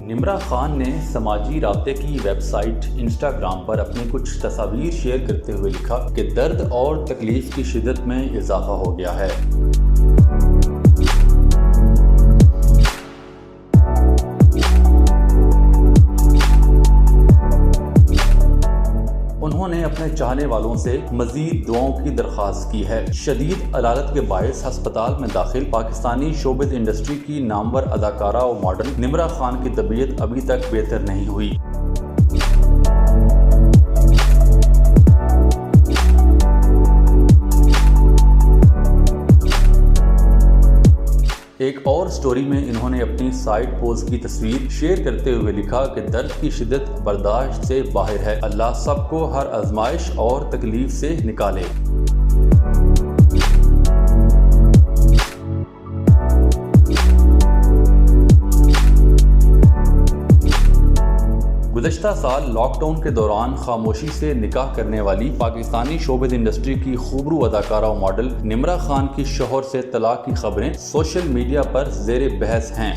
निम्रा खान ने समाजी राब्ते की वेबसाइट इंस्टाग्राम पर अपनी कुछ तस्वीर शेयर करते हुए लिखा कि दर्द और तकलीफ की शिद्दत में इजाफा हो गया है। उन्होंने अपने चाहने वालों से मजीद दुआओं की दरख्वास्त की है। शदीद अलालत के बायस अस्पताल में दाखिल पाकिस्तानी शोबिज़ इंडस्ट्री की नामवर अदाकारा और मॉडल निम्रा खान की तबीयत अभी तक बेहतर नहीं हुई। एक और स्टोरी में इन्होंने अपनी साइड पोज की तस्वीर शेयर करते हुए लिखा कि दर्द की शिद्दत बर्दाश्त से बाहर है। अल्लाह सबको हर आजमाइश और तकलीफ से निकाले। गुज़श्ता साल लॉकडाउन के दौरान खामोशी से निकाह करने वाली पाकिस्तानी शोबिज़ इंडस्ट्री की खूबरू अदाकारा और मॉडल निम्रा खान की शौहर से तलाक की खबरें सोशल मीडिया पर ज़ेरे बहस हैं।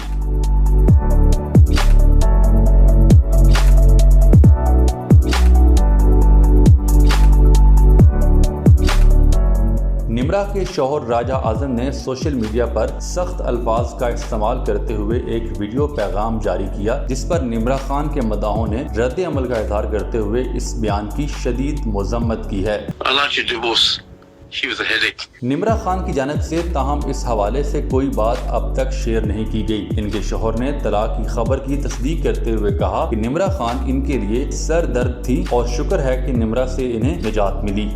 निम्रा के शौहर राजा आजम ने सोशल मीडिया पर सख्त अल्फाज का इस्तेमाल करते हुए एक वीडियो पैगाम जारी किया, जिस पर निम्रा खान के मदाहों ने रद्द अमल का इजहार करते हुए इस बयान की शदीद मजम्मत की है। निम्रा खान की जानिब से ताहम इस हवाले से कोई बात अब तक शेयर नहीं की गई। इनके शौहर ने तलाक की खबर की तस्दीक करते हुए कहा कि निम्रा खान इनके लिए सर दर्द थी और शुक्र है कि निम्रा से इन्हें निजात मिली।